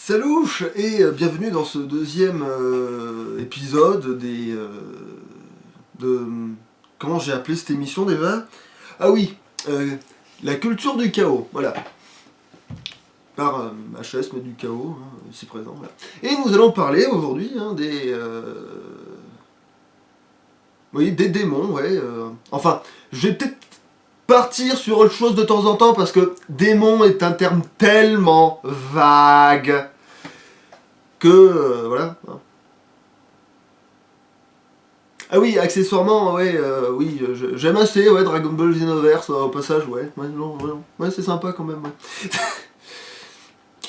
Salouche et bienvenue dans ce deuxième épisode de... Comment j'ai appelé cette émission déjà? Ah oui, la culture du chaos, voilà. Par HS, mais du chaos, hein, ici présent, voilà. Et nous allons parler aujourd'hui des démons, ouais. Enfin, je vais peut-être partir sur autre chose de temps en temps parce que démon est un terme tellement vague que voilà. Ah oui, accessoirement, ouais, oui, j'aime assez, ouais, Dragon Ball Xenoverse au passage, ouais, ouais, c'est sympa quand même. Ouais. De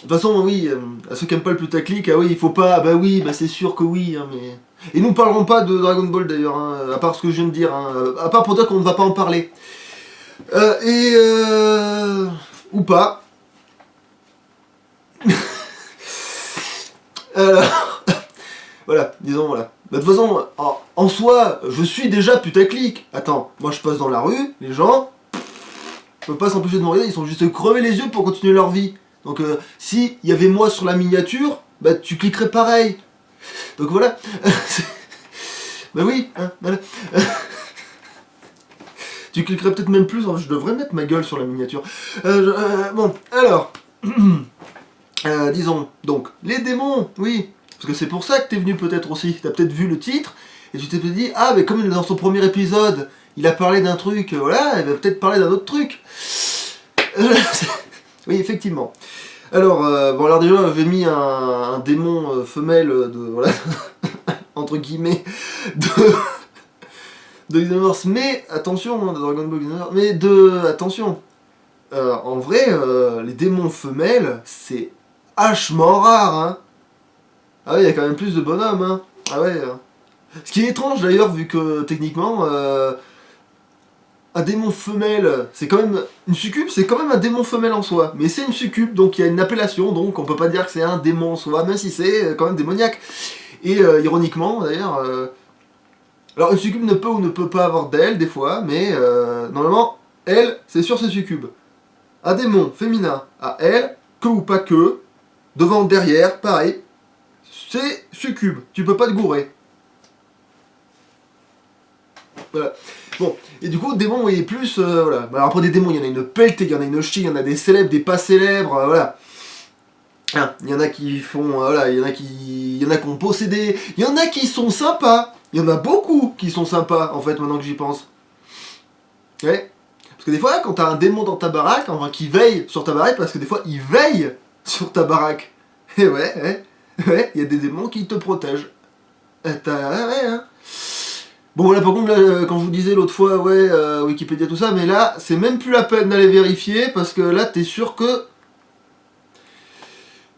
toute façon, oui, à ceux qui aiment pas le putaclic, ah oui, il faut pas, bah oui, bah c'est sûr que oui, hein, mais... Et nous parlerons pas de Dragon Ball d'ailleurs, hein, à part ce que je viens de dire, hein, à part pour dire qu'on ne va pas en parler. Ou pas. Alors, voilà, disons, voilà. Bah, de toute façon, en soi, je suis déjà putaclic. Attends, moi je passe dans la rue, les gens, ne peuvent pas s'empêcher de me regarder, ils sont juste crevés les yeux pour continuer leur vie. Donc, si il y avait moi sur la miniature, bah tu cliquerais pareil. Donc voilà. Bah oui, hein, voilà. Tu cliquerais peut-être même plus, je devrais mettre ma gueule sur la miniature. Bon, alors, disons, donc, les démons, oui, parce que c'est pour ça que t'es venu peut-être aussi, t'as peut-être vu le titre, et tu t'es peut-être dit, ah, mais comme dans son premier épisode, il a parlé d'un truc, voilà, il va peut-être parler d'un autre truc. Oui, effectivement. Alors, bon, alors déjà, j'avais mis un démon femelle de, voilà, entre guillemets, de Xenoverse, mais attention, hein, de Dragon Ball Xenoverse, mais attention, en vrai, les démons femelles, c'est hachement rare, hein. Ah ouais, il y a quand même plus de bonhommes, hein. Ah ouais. Ce qui est étrange d'ailleurs, vu que techniquement, un démon femelle, c'est quand même... Une succube, c'est quand même un démon femelle en soi, mais c'est une succube, donc il y a une appellation, donc on peut pas dire que c'est un démon en soi, même si c'est quand même démoniaque. Et ironiquement, d'ailleurs... Alors une succube ne peut ou ne peut pas avoir d'aile des fois, mais normalement, elle, c'est sûr c'est succube. Un démon féminin à elle, que ou pas que, devant, derrière, pareil, c'est succube, tu peux pas te gourer. Voilà. Bon, et du coup, démon, il est plus, voilà. Alors après des démons, il y en a une pelletée, il y en a une chie, il y en a des célèbres, des pas célèbres, voilà. Hein, il y en a qui font, voilà, il y en a qui ont possédé, il y en a qui sont sympas. Il y en a beaucoup qui sont sympas, en fait, maintenant que j'y pense. Ouais. Parce que des fois, quand t'as un démon dans ta baraque, enfin, qui veille sur ta baraque, parce que des fois, il veille sur ta baraque. Et ouais, il y a des démons qui te protègent. Ouais, hein. Bon, voilà, par contre, là, quand je vous disais l'autre fois, ouais, Wikipédia, tout ça, mais là, c'est même plus la peine d'aller vérifier, parce que là, t'es sûr que...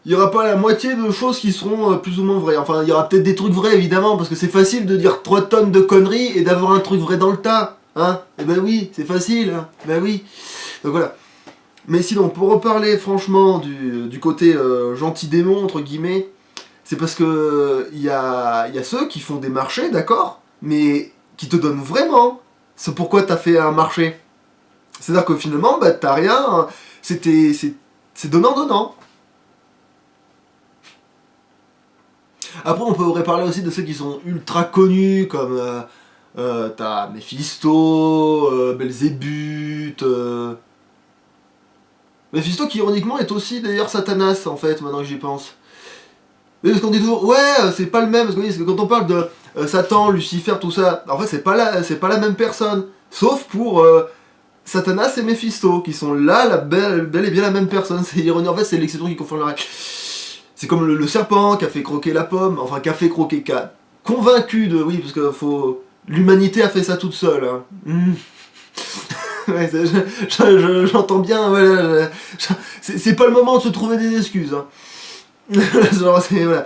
il n'y aura pas la moitié de choses qui seront plus ou moins vraies. Enfin, il y aura peut-être des trucs vrais, évidemment, parce que c'est facile de dire 3 tonnes de conneries et d'avoir un truc vrai dans le tas. Hein? Eh ben oui, c'est facile. Hein? Ben oui. Donc voilà. Mais sinon, pour reparler franchement du côté gentil démon, entre guillemets, c'est parce que il y a ceux qui font des marchés, d'accord, mais qui te donnent vraiment. C'est pourquoi t'as fait un marché. C'est-à-dire que finalement, bah t'as rien. Hein. C'est donnant-donnant. Après, on pourrait parler aussi de ceux qui sont ultra connus, comme t'as Mephisto, Belzébuth. Mephisto qui, ironiquement, est aussi d'ailleurs Satanas, en fait, maintenant que j'y pense. Mais parce qu'on dit toujours, ouais, c'est pas le même, parce que quand on parle de Satan, Lucifer, tout ça, en fait, c'est pas la même personne. Sauf pour Satanas et Mephisto, qui sont là, bel et bien la même personne. C'est ironique, en fait, c'est l'exception qui confond le règle. C'est comme le serpent qui a fait croquer la pomme, enfin qui a convaincu de... Oui, parce que l'humanité a fait ça toute seule. Hein. Ouais, j'entends bien, voilà, c'est pas le moment de se trouver des excuses. Hein. Genre, voilà.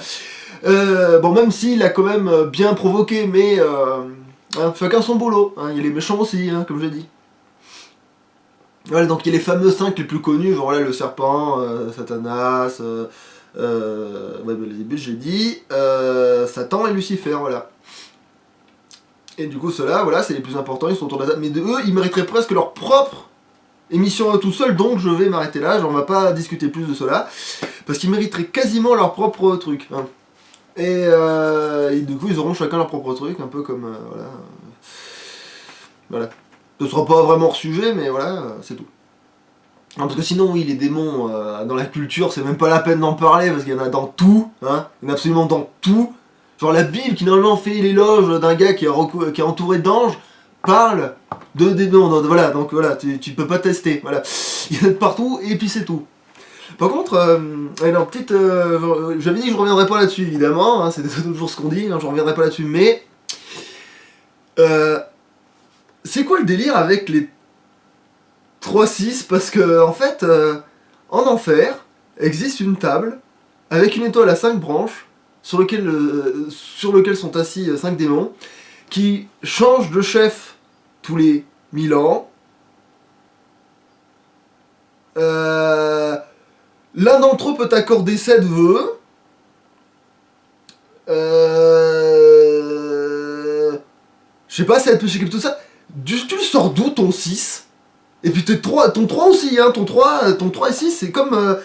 Bon, même s'il a quand même bien provoqué, mais hein, chacun son boulot. Hein. Il est méchant aussi, hein, comme j'ai dit. Voilà, donc il y a les fameux 5 les plus connus, genre là, le serpent, Satanas... ouais, les débuts, j'ai dit Satan et Lucifer, voilà. Et du coup, ceux-là, voilà, c'est les plus importants, ils sont autour de la table. Mais de eux, ils mériteraient presque leur propre émission tout seul, donc je vais m'arrêter là, on va pas discuter plus de cela, parce qu'ils mériteraient quasiment leur propre truc. Hein. Et du coup, ils auront chacun leur propre truc, un peu comme... voilà. Voilà. Ce sera pas vraiment hors sujet, mais voilà, c'est tout. Non, parce que sinon, oui, les démons dans la culture, c'est même pas la peine d'en parler, parce qu'il y en a dans tout, hein. Il y en a absolument dans tout. Genre la Bible, qui normalement fait l'éloge d'un gars qui est entouré d'anges, parle de démons. Voilà, donc voilà, tu peux pas tester. Voilà. Il y en a de partout, et puis c'est tout. Par contre, alors, petite, j'avais dit que je reviendrai pas là-dessus, évidemment, hein, c'est toujours ce qu'on dit, hein, je reviendrai pas là-dessus, mais... c'est quoi le délire avec les 3-6? Parce que, en fait, en enfer, existe une table avec une étoile à 5 branches, sur lequel sont assis 5 démons, qui changent de chef tous les 1000 ans. L'un d'entre eux peut accorder 7 vœux. Je sais pas, 7 péchés, tout ça. Tu le sors d'où ton 6? Et puis ton 3 aussi, hein, ton 3 et 6, c'est comme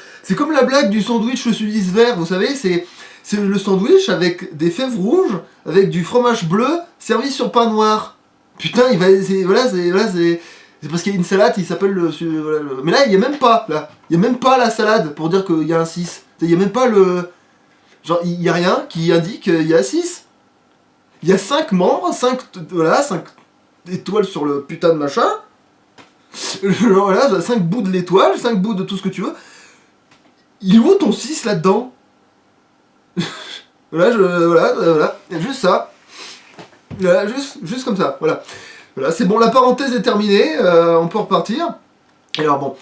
la blague du sandwich au Suisse vert, vous savez, c'est le sandwich avec des fèves rouges, avec du fromage bleu, servi sur pain noir. Putain, c'est parce qu'il y a une salade, il s'appelle mais là, il y a même pas, là. Il y a même pas la salade pour dire qu'il y a un 6. Il y a même pas le... Genre, il y a rien qui indique qu'il y a 6. Il y a 5 membres, 5 étoiles sur le putain de machin. Voilà, 5 bouts de l'étoile, 5 bouts de tout ce que tu veux. Il est où ton 6 là-dedans? Voilà, juste ça. Voilà, juste comme ça, voilà. Voilà, c'est bon, la parenthèse est terminée, on peut repartir. Alors bon,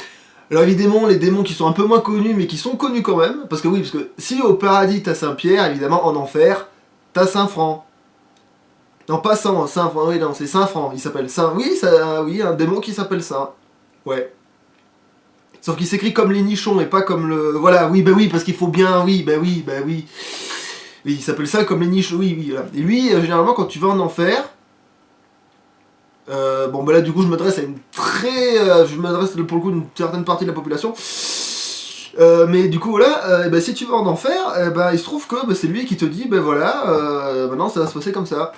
alors évidemment, les démons qui sont un peu moins connus, mais qui sont connus quand même, parce que si au paradis t'as Saint-Pierre, évidemment, en enfer, t'as Saint-Franc. Non, pas Saint-Franc, oui, non, c'est Saint-Franc, il s'appelle Saint, oui, un démon qui s'appelle Saint. Ouais. Sauf qu'il s'écrit comme les nichons et pas comme le... Voilà, oui, parce qu'il faut bien... Oui. Oui, il s'appelle ça comme les nichons, oui, voilà. Et lui, généralement, quand tu vas en enfer... bon, bah là, du coup, je m'adresse à une je m'adresse, pour le coup, à une certaine partie de la population. Mais du coup, voilà, si tu vas en enfer, il se trouve que c'est lui qui te dit, voilà, maintenant, ça va se passer comme ça.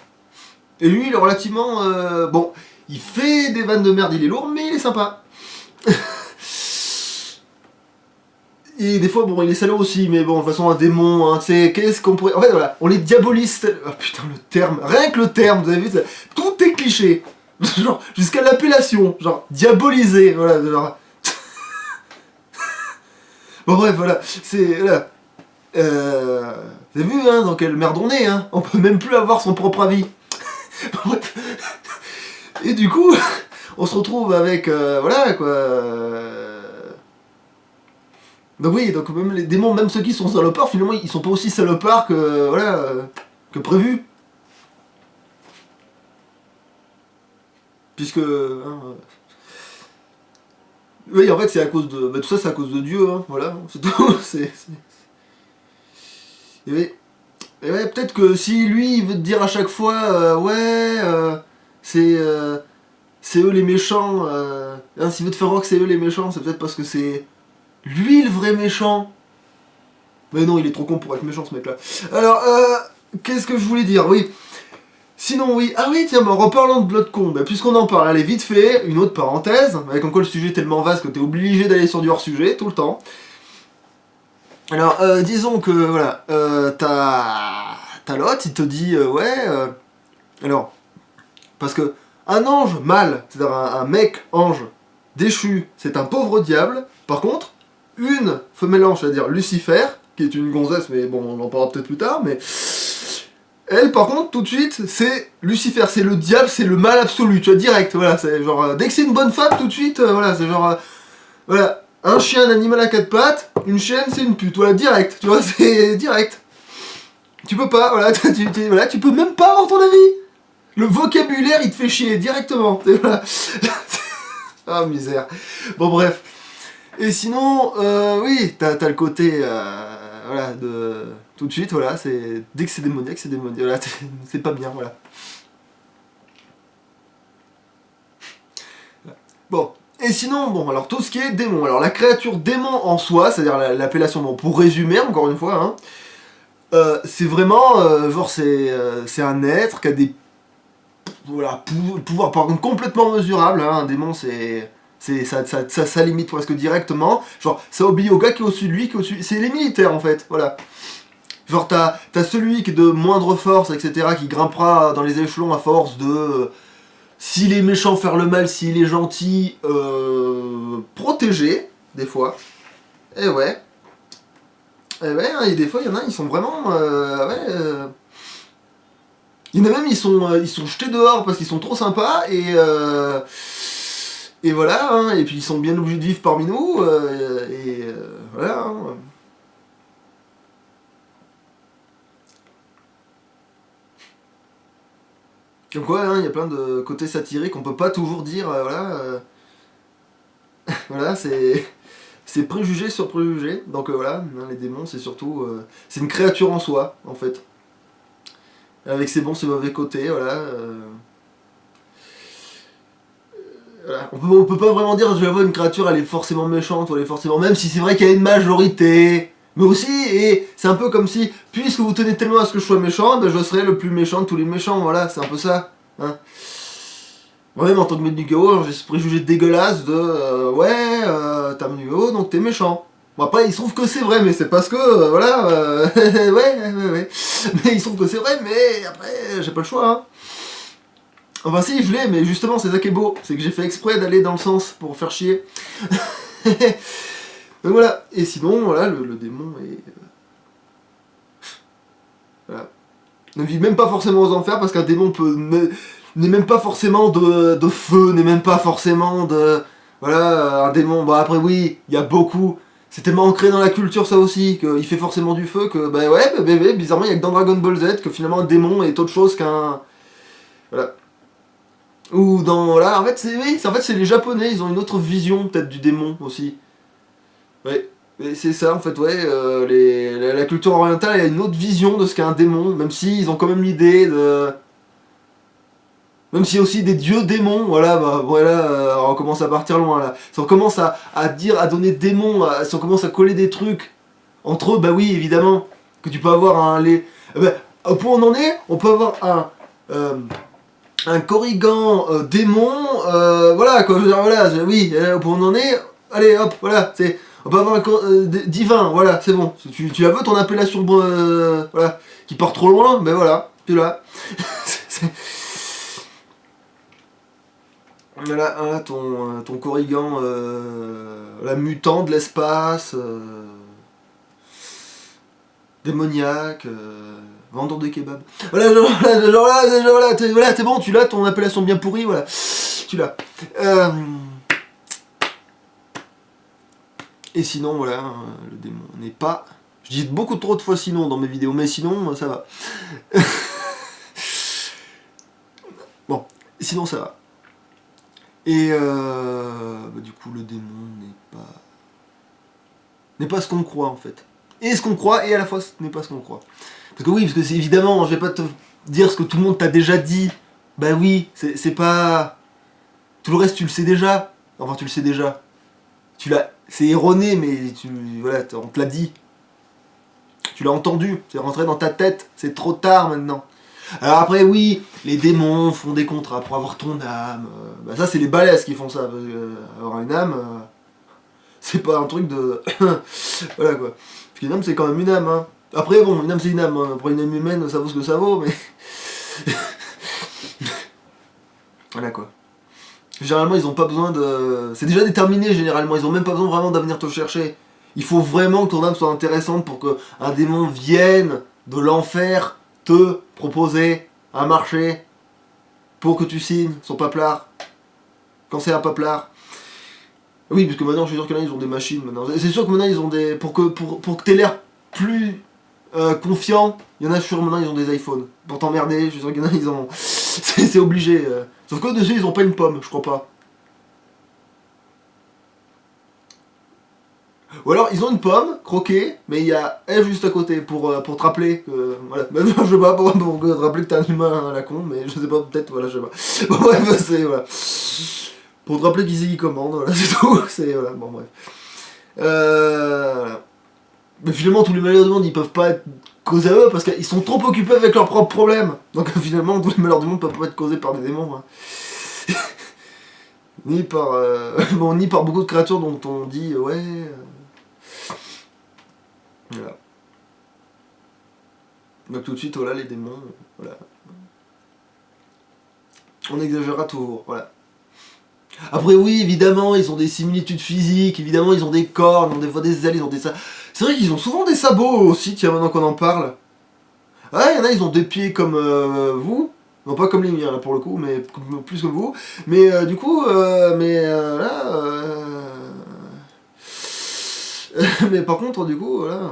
Et lui, il est relativement... bon, il fait des vannes de merde, il est lourd, mais il est sympa. Et des fois, bon, il est salaud aussi, mais bon, de toute façon, un démon, hein, tu sais, qu'est-ce qu'on pourrait... En fait, voilà, on les diabolise... Oh putain, le terme, rien que le terme, vous avez vu, tout est cliché. Genre, jusqu'à l'appellation, genre, diaboliser, voilà, genre... Bon, bref, voilà, c'est... Voilà. Vous avez vu, hein, dans quelle merde on est, hein. On peut même plus avoir son propre avis. Bref. Et du coup, on se retrouve avec, voilà, quoi... Donc oui, donc même les démons, même ceux qui sont salopards, finalement, ils sont pas aussi salopards que, voilà, que prévu. Puisque... Hein, oui, en fait, c'est à cause de... tout ça, c'est à cause de Dieu, hein, voilà, c'est tout, Et ouais, peut-être que si lui, il veut te dire à chaque fois, c'est eux les méchants, hein, s'il veut te faire croire que c'est eux les méchants, c'est peut-être parce que c'est lui le vrai méchant. Mais non, il est trop con pour être méchant, ce mec-là. Alors, qu'est-ce que je voulais dire? Oui. Sinon, oui. Ah oui, tiens, en reparlant de l'autre con, puisqu'on en parle, allez, vite fait, une autre parenthèse, avec encore le sujet est tellement vaste que t'es obligé d'aller sur du hors-sujet, tout le temps. Alors, disons que, voilà, t'as l'autre, il te dit, alors, parce que un ange mâle, c'est-à-dire un mec ange déchu, c'est un pauvre diable. Par contre, une femelle ange, c'est-à-dire Lucifer, qui est une gonzesse, mais bon, on en parlera peut-être plus tard, mais... Elle, par contre, tout de suite, c'est Lucifer, c'est le diable, c'est le mal absolu, tu vois, direct, voilà, c'est genre... dès que c'est une bonne femme, tout de suite, voilà, c'est genre... voilà, un chien, un animal à 4 pattes, une chienne, c'est une pute, voilà, direct, tu vois, c'est direct. Tu peux pas, voilà, tu peux même pas avoir ton avis. Le vocabulaire, il te fait chier directement. Voilà. Ah, misère. Bon, bref. Et sinon, oui, t'as le côté, voilà, de... Tout de suite, voilà, c'est... Dès que c'est démoniaque, voilà, c'est pas bien, voilà. Bon, Et sinon, bon, alors tout ce qui est démon. Alors la créature démon en soi, c'est-à-dire l'appellation, bon, pour résumer, encore une fois, hein, c'est vraiment, genre, c'est un être qui a des voilà, pouvoirs par contre complètement mesurables. Hein, un démon, ça limite presque directement. Genre, ça obéit au gars qui est au-dessus de lui, qui est au-dessus. C'est les militaires en fait, voilà. Genre, t'as celui qui est de moindre force, etc., qui grimpera dans les échelons à force de. S'il est méchant, faire le mal, s'il est gentil, protéger, des fois. Et ouais. Et ouais, hein, et des fois, il y en a, ils sont vraiment. Il y en a même, ils sont jetés dehors parce qu'ils sont trop sympas, et voilà, hein, et puis ils sont bien obligés de vivre parmi nous, voilà. Hein. Comme quoi, hein, il y a plein de côtés satiriques, on peut pas toujours dire, voilà, voilà, c'est préjugé sur préjugé. Donc voilà, hein, les démons, c'est surtout, c'est une créature en soi, en fait, avec ses bons, ses mauvais côtés, voilà. Voilà. On peut pas vraiment dire, je vais avoir une créature, elle est forcément méchante, ou elle est forcément, même si c'est vrai qu'il y a une majorité. Mais aussi, et c'est un peu comme si, puisque vous tenez tellement à ce que je sois méchant, ben je serai le plus méchant de tous les méchants, voilà, c'est un peu ça. Hein. Moi-même, en tant que maître du chaos, j'ai ce préjugé dégueulasse de t'as un chaos, donc t'es méchant. Bon, après, il se trouve que c'est vrai, mais c'est parce que, voilà, ouais. Mais il se trouve que c'est vrai, mais après, j'ai pas le choix, hein. Enfin, si, je l'ai, mais justement, c'est ça qui est beau, c'est que j'ai fait exprès d'aller dans le sens pour faire chier. Donc voilà, et sinon, voilà, le démon est. Voilà. Ne vit même pas forcément aux enfers, parce qu'un démon n'est même pas forcément de feu, n'est même pas forcément de... Voilà, un démon, bah après oui, il y a beaucoup... C'est tellement ancré dans la culture ça aussi, qu'il fait forcément du feu, que bah ouais, bah, bébé, bizarrement il y a que dans Dragon Ball Z que finalement un démon est autre chose qu'un... Voilà. Ou dans... Voilà, en fait c'est les japonais, ils ont une autre vision peut-être du démon aussi. Ouais. Et c'est ça en fait, ouais, la culture orientale a une autre vision de ce qu'est un démon, même si ils ont quand même l'idée de... Même s'il y a aussi des dieux démons, voilà, bah voilà, on commence à partir loin là. Si on commence à dire, à donner démons, si on commence à coller des trucs entre eux, bah oui, évidemment, que tu peux avoir au point où on en est, on peut avoir un Korrigan démon, voilà, quoi, je veux dire, voilà, oui, au point où on en est, allez hop, voilà, c'est... On peut avoir un divin, voilà, c'est bon. Tu la veux ton appellation, voilà, qui part trop loin, ben voilà, tu l'as. Voilà, hein, ton Korrigan, la mutant de l'espace, démoniaque, vendeur de kebab. Voilà, voilà, c'est bon, tu l'as, ton appellation bien pourrie, voilà, tu l'as. Et sinon, voilà, hein, le démon n'est pas... Je dis beaucoup trop de fois sinon dans mes vidéos, mais sinon, ça va. Bon, sinon ça va. Et du coup, le démon n'est pas ce qu'on croit en fait. Et ce qu'on croit, et à la fois ce n'est pas ce qu'on croit. Parce que oui, parce que c'est évidemment, je vais pas te dire ce que tout le monde t'a déjà dit. Bah oui, c'est pas... Tout le reste, tu le sais déjà. Enfin, tu le sais déjà. C'est erroné, mais voilà, on te l'a dit. Tu l'as entendu, c'est rentré dans ta tête, c'est trop tard maintenant. Alors après, oui, les démons font des contrats pour avoir ton âme. Bah ça, c'est les balèzes qui font ça. Parce que, avoir une âme, c'est pas un truc de... voilà quoi. Parce qu'une âme, c'est quand même une âme. Hein. Après, bon, une âme, c'est une âme. Hein. Pour une âme humaine, ça vaut ce que ça vaut, mais... voilà quoi. Généralement, ils ont pas besoin de... C'est déjà déterminé, généralement. Ils ont même pas besoin vraiment de venir te chercher. Il faut vraiment que ton âme soit intéressante pour qu'un démon vienne de l'enfer te proposer un marché pour que tu signes son paplard. Quand c'est un paplard. Oui, parce que maintenant, je suis sûr qu'il y en a, ils ont des machines maintenant. C'est sûr que maintenant, ils ont des... Pour que t'aies l'air plus confiant, il y en a sûr maintenant, ils ont des iPhones. Pour t'emmerder, je suis sûr qu'il y en a, ils ont... c'est obligé. Sauf que dessus, ils ont pas une pomme, je crois pas. Ou alors, ils ont une pomme, croquée, mais il y a F juste à côté pour te rappeler que... Voilà, je sais pas, pour te rappeler que t'es un humain à la con, mais je sais pas, peut-être, voilà, je sais pas. Bon, bref, c'est... Voilà. Pour te rappeler qui c'est qui commande, voilà, c'est tout. C'est, voilà, bon, bref. Voilà. Mais finalement, tous les malheurs du monde, ils peuvent pas être causés à eux parce qu'ils sont trop occupés avec leurs propres problèmes. Donc finalement, tous les malheurs du monde peuvent pas être causés par des démons. Hein. Ni par bon, ni par beaucoup de créatures dont on dit ouais. Voilà. Donc tout de suite, voilà, les démons, voilà. On exagérera toujours, voilà. Après oui, évidemment, ils ont des similitudes physiques, évidemment, ils ont des cornes, ils ont des fois des ailes, ils ont des sabots. C'est vrai qu'ils ont souvent des sabots aussi, tiens, maintenant qu'on en parle. Ouais, il y en a, ils ont des pieds comme vous. Non, pas comme les miens, là, pour le coup, mais plus comme vous. Mais du coup, là... mais par contre, du coup, voilà...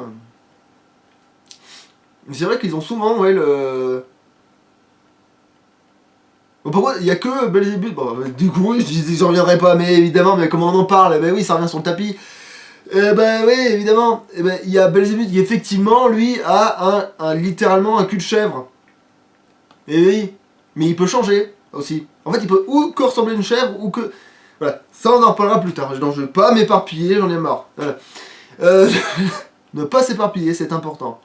C'est vrai qu'ils ont souvent, ouais, le... Bon, pourquoi il y a que Belzébuth. Bon, du coup, oui, j'en reviendrai pas, mais évidemment, mais comment on en parle, eh ben oui, ça revient sur le tapis. Ben oui, évidemment, eh ben, il y a Belzébuth qui, effectivement, lui, a littéralement un cul de chèvre. Et oui, mais il peut changer aussi. En fait, il peut ou que ressembler à une chèvre, ou que... Voilà, ça on en reparlera plus tard. Donc, je ne veux pas m'éparpiller, j'en ai marre. Voilà. Ne pas s'éparpiller, c'est important.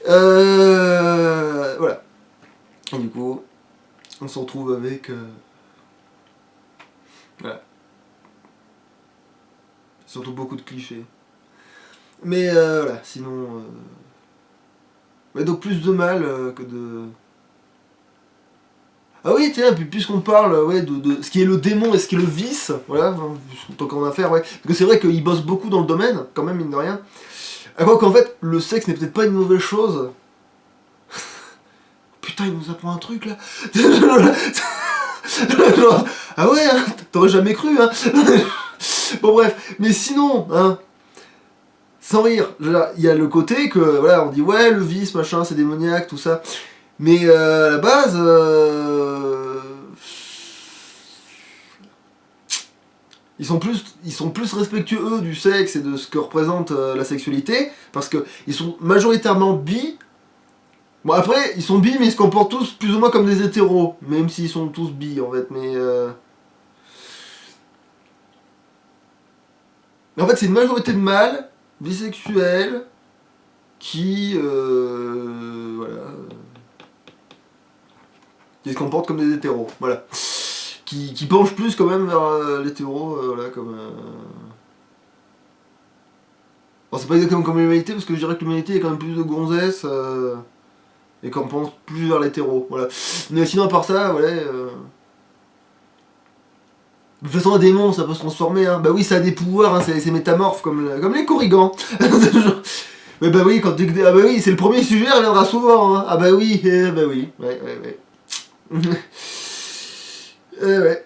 Voilà. Et du coup, on se retrouve avec... Voilà. Surtout beaucoup de clichés. Mais voilà, sinon... Mais donc plus de mal que de... Ah oui, tiens, puis puisqu'on parle ouais, de ce qui est le démon et ce qui est le vice, voilà, tant qu'on a à faire, ouais. Parce que c'est vrai qu'il bosse beaucoup dans le domaine, quand même, mine de rien. À quoi qu'en fait, le sexe n'est peut-être pas une mauvaise chose. Putain, il nous apprend un truc là. Genre, ah ouais, hein, t'aurais jamais cru, hein. Bon bref, mais sinon, hein, sans rire, il y a le côté que, voilà, on dit ouais, le vice, machin, c'est démoniaque, tout ça. Mais à la base, ils sont plus respectueux eux du sexe et de ce que représente la sexualité, parce que ils sont majoritairement bi. Bon après, ils sont bi, mais ils se comportent tous plus ou moins comme des hétéros, même s'ils sont tous bi en fait. Mais en fait, c'est une majorité de mâles bisexuels qui, voilà, qui se comportent comme des hétéros, voilà. Qui penchent plus quand même vers l'hétéro, voilà, comme... Bon, c'est pas exactement comme l'humanité, parce que je dirais que l'humanité est quand même plus de gonzesses, et qu'on pense plus vers l'hétéro, voilà. Mais sinon, à part ça, voilà... De toute façon, un démon, ça peut se transformer, hein. Bah oui, ça a des pouvoirs, hein, c'est métamorphe, comme les corrigans. Mais bah oui, ah bah oui, c'est le premier sujet, il reviendra souvent, hein. Ah bah oui, bah oui, ouais. Ouais.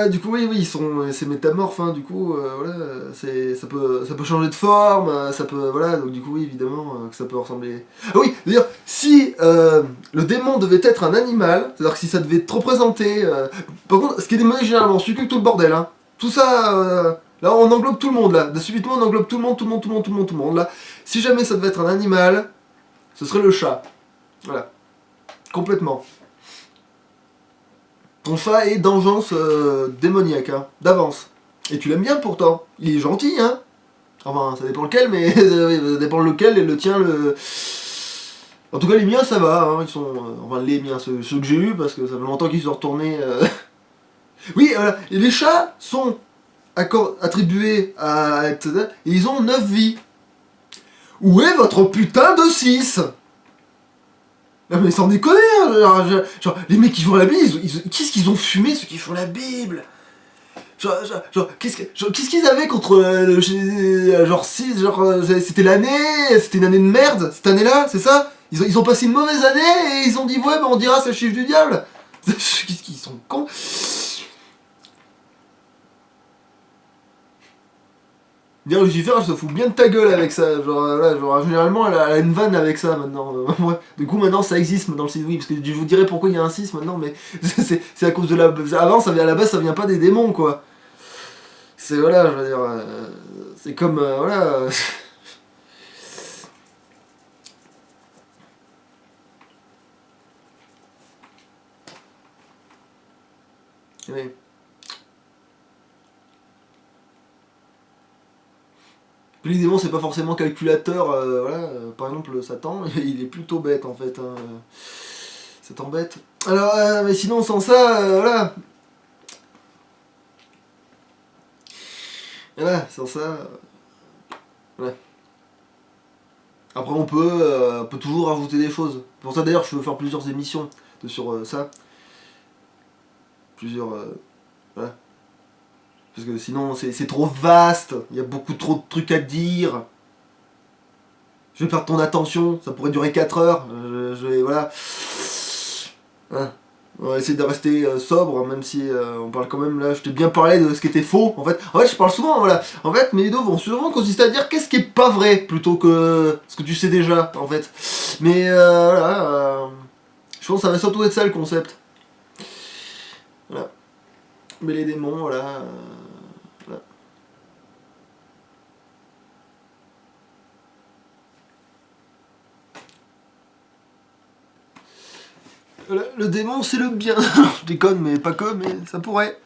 Du coup, oui, c'est métamorphe, hein, du coup, voilà, ça peut changer de forme, ça peut, voilà, donc du coup, oui, évidemment, que ça peut ressembler... Ah oui, d'ailleurs, si le démon devait être un animal, c'est-à-dire que si ça devait te représenter... Par contre, ce qui est démoniaque, généralement, c'est que tout le bordel, hein, tout ça, là, on englobe tout le monde, là, subitement, on englobe tout le monde, là. Si jamais ça devait être un animal, ce serait le chat, voilà, complètement. Ton chat est d'engeance démoniaque, hein, d'avance. Et tu l'aimes bien pourtant. Il est gentil, hein. Enfin, ça dépend lequel, mais ça dépend lequel et le tien, le... En tout cas, les miens, ça va, hein. Ils sont... enfin, les miens, ceux que j'ai eus, parce que ça fait longtemps qu'ils sont retournés... Oui, voilà. Et les chats sont attribués à être... Et ils ont 9 vies. Où est votre putain de 6? Non mais sans déconner, hein, genre, les mecs qui font la Bible, qu'est-ce qu'ils ont fumé ceux qui font la Bible? Qu'est-ce qu'ils avaient contre genre 6, c'était une année de merde, cette année-là, c'est ça? Ils ont passé une mauvaise année et ils ont dit ouais, bah on dira c'est le chiffre du diable. Qu'est-ce qu'ils sont cons? Dire Lucifer, elle se fout bien de ta gueule avec ça. Genre généralement, elle a une vanne avec ça maintenant. Ouais. Du coup, maintenant, ça existe dans le site. Oui, parce que je vous dirai pourquoi il y a un 6 maintenant, mais c'est à cause de la. Avant, à la base, ça vient pas des démons, quoi. C'est, voilà, je veux dire. C'est comme. Voilà. Oui. Les démons, c'est pas forcément calculateur, voilà, par exemple, Satan, il est plutôt bête, en fait, hein. Satan bête. Alors, mais sinon, sans ça, voilà. Voilà, sans ça, voilà. Après, on peut toujours rajouter des choses. Pour ça, d'ailleurs, je veux faire plusieurs émissions sur ça. Plusieurs, voilà. Parce que sinon, c'est trop vaste, il y a beaucoup trop de trucs à dire. Je vais perdre ton attention, ça pourrait durer 4 heures. Voilà. Hein. On va essayer de rester sobre, même si on parle quand même là. Je t'ai bien parlé de ce qui était faux. En fait, je parle souvent. Voilà. En fait, mes vidéos vont souvent consister à dire qu'est-ce qui est pas vrai plutôt que ce que tu sais déjà. En fait. Mais voilà. Je pense que ça va surtout être ça le concept. Voilà. Mais les démons, voilà. Voilà. Le démon, c'est le bien. Je déconne, mais pas que, mais ça pourrait.